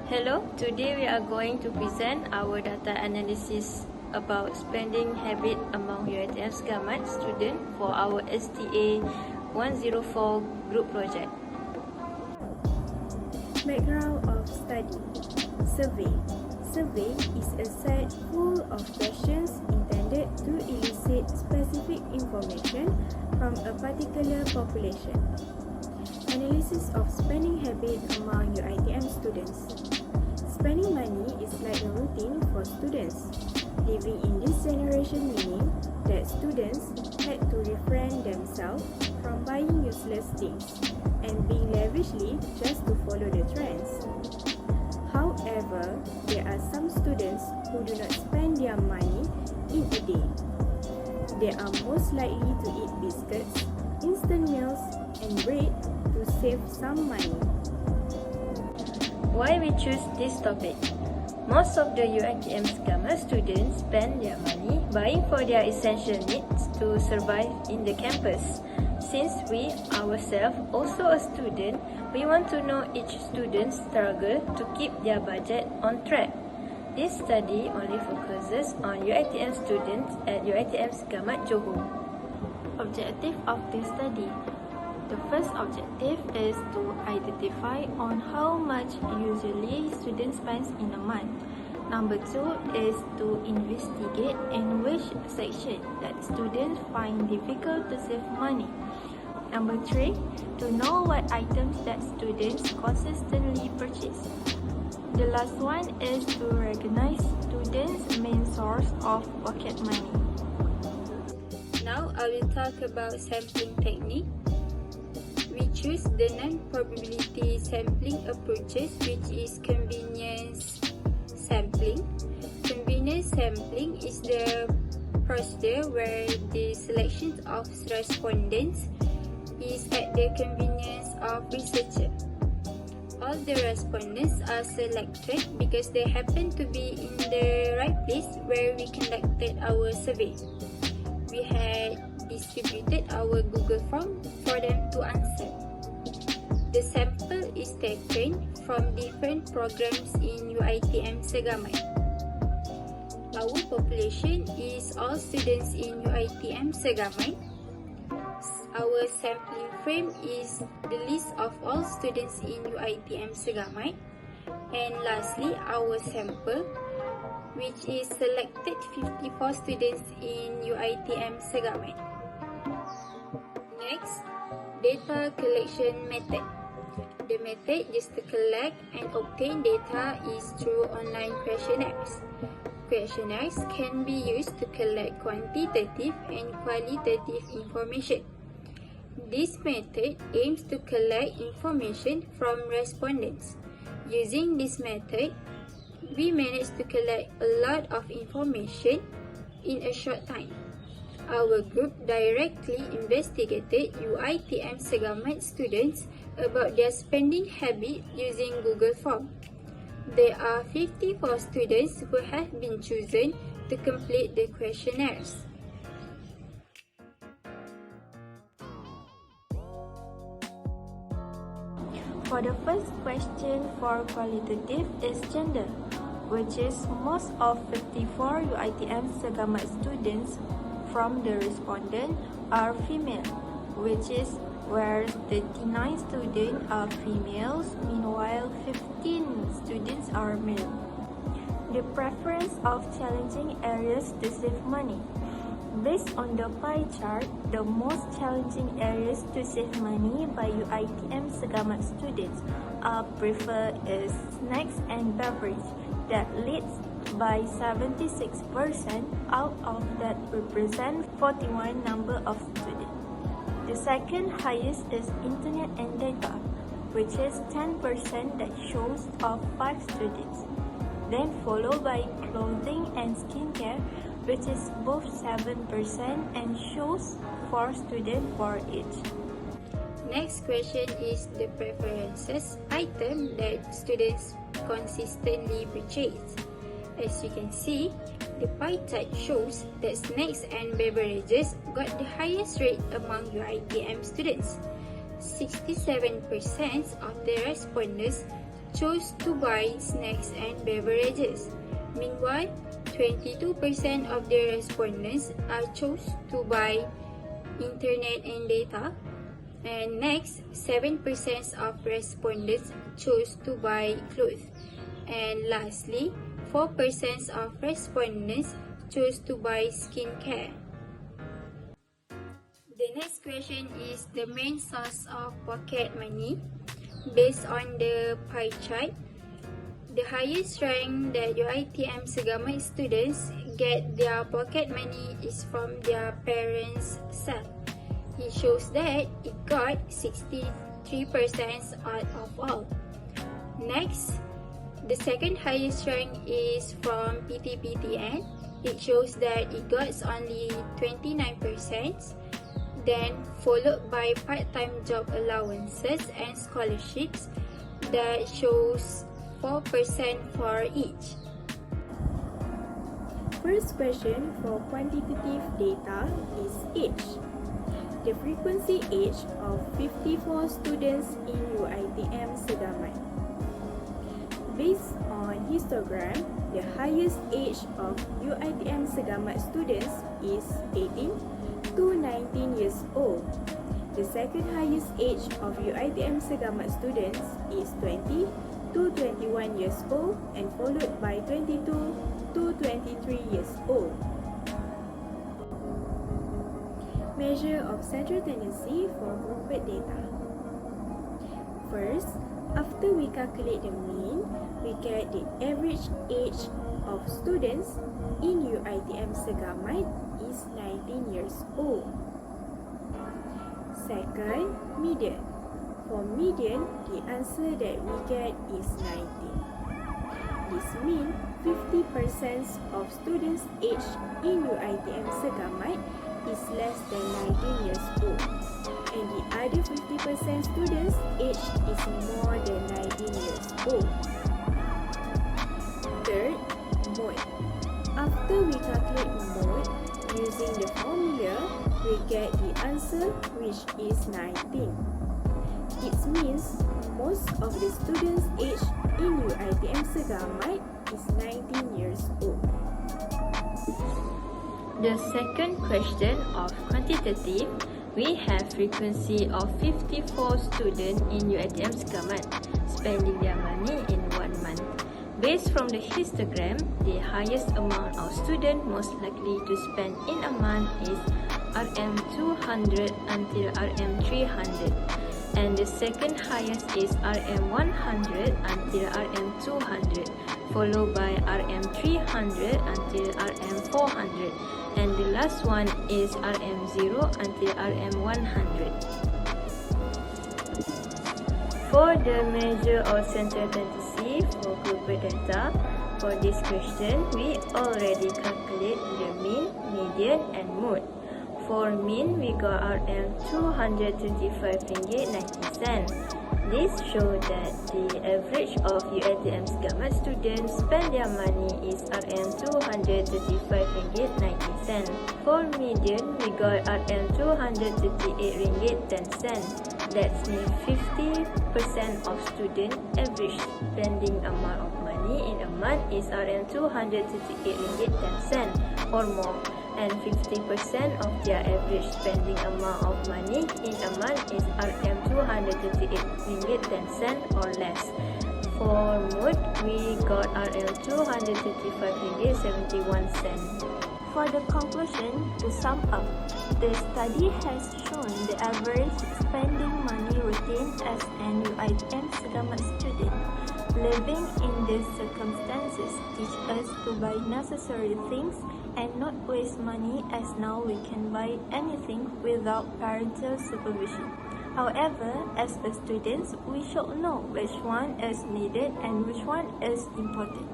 Hello, today we are going to present our data analysis about spending habit among Uitm Segamat students for our STA104 group project. Background of study. Survey. Survey is a set full of questions intended to elicit specific information from a particular population. Analysis of spending habit among Uitm students. Spending money is like a routine for students. Living in this generation meaning that students had to refrain themselves from buying useless things and being lavishly just to follow the trends. However, there are some students who do not spend their money in a day. They are most likely to eat biscuits, instant meals, and bread to save some money. Why we choose this topic? Most of the Uitm Segamat students spend their money buying for their essential needs to survive in the campus. Since we ourselves also a student, we want to know each student's struggle to keep their budget on track. This study only focuses on Uitm students at Uitm Segamat Johor. Objective of this study. The first objective is to identify on how much usually students spend in a month. Number 2 is to investigate in which section that students find difficult to save money. Number 3, to know what items that students consistently purchase. The last one is to recognize students' main source of pocket money. Now I will talk about sampling technique. We choose the non-probability sampling approaches, which is convenience sampling. Convenience sampling is the procedure where the selection of respondents is at the convenience of researcher. All the respondents are selected because they happen to be in the right place where we conducted our survey. We had distributed our Google form for them to answer. The sample is taken from different programs in Uitm Segamat. Our population is all students in Uitm Segamat. Our sampling frame is the list of all students in Uitm Segamat. And lastly, our sample, which is selected 54 students in Uitm Segamat. Next, data collection method. The method used to collect and obtain data is through online questionnaires. Questionnaires can be used to collect quantitative and qualitative information. This method aims to collect information from respondents. Using this method, we managed to collect a lot of information in a short time. Our group directly investigated Uitm Segamat students about their spending habit using Google Form. There are 54 students who have been chosen to complete the questionnaires. For the first question for qualitative is gender, which is most of 54 Uitm Segamat students from the respondent are female, which is where 39 students are females, meanwhile 15 students are male. The preference of challenging areas to save money. Based on the pie chart, the most challenging areas to save money by Uitm Segamat students are preferred is snacks and beverage that leads by 76%, out of that represent 41 number of students. The second highest is internet and data, which is 10% that shows of 5 students. Then followed by clothing and skincare, which is both 7% and shows 4 students for each. Next question is the preferences item that students consistently purchase. As you can see, the pie chart shows that snacks and beverages got the highest rate among Uitm students. 67% of the respondents chose to buy snacks and beverages. Meanwhile, 22% of the respondents are chose to buy internet and data. And next, 7% of respondents chose to buy clothes. And lastly, 4% of respondents chose to buy skincare. The next question is the main source of pocket money. Based on the pie chart, the highest rank that Uitm Segamat students get their pocket money is from their parents' self. It shows that it got 63% out of all. Next, the second highest rank is from PTPTN. It shows that it got only 29%. Then followed by part-time job allowances and scholarships that shows 4% for each. First question for quantitative data is age. The frequency age of 54 students in Uitm Segamat. Based on histogram, the highest age of Uitm Segamat students is 18 to 19 years old. The second highest age of Uitm Segamat students is 20 to 21 years old and followed by 22 to 23 years old. Measure of central tendency for grouped data. First, after we calculate the mean, we get the average age of students in Uitm Segamat is 19 years old. Second, median. For median, the answer that we get is 19. This means 50% of students aged in Uitm Segamat is less than 19 years old, and the other 50% students aged is more than 19 years old. Third, mode. After we calculate mode using the formula, we get the answer which is 19. It means most of the students aged in Uitm Segamat is 19 years old. The second question of quantitative, we have frequency of 54 students in Uitm Segamat spending their money in 1 month. Based from the histogram, the highest amount of students most likely to spend in a month is RM200 until RM300, and the second highest is RM100 until RM200, followed by RM300 until RM400, and the last one is RM0 until RM100. For the measure of central tendency for grouped data, for this question, we already calculate the mean, median and mode. For mean, we got RM225.90. This shows that the average of Uitm Segamat students spend their money is RM235.90. For median, we got RM238.10. That means 50% of student average spending amount of money in a month is RM238.10 or more, and 50% of their average spending amount of money in a month is RM238.10 or less. For mode, we got RM235.71. For the conclusion, to sum up, the study has shown the average spending money routine as an Uitm Segamat student. Living in these circumstances teach us to buy necessary things and not waste money, as now we can buy anything without parental supervision. However, as a student, we should know which one is needed and which one is important.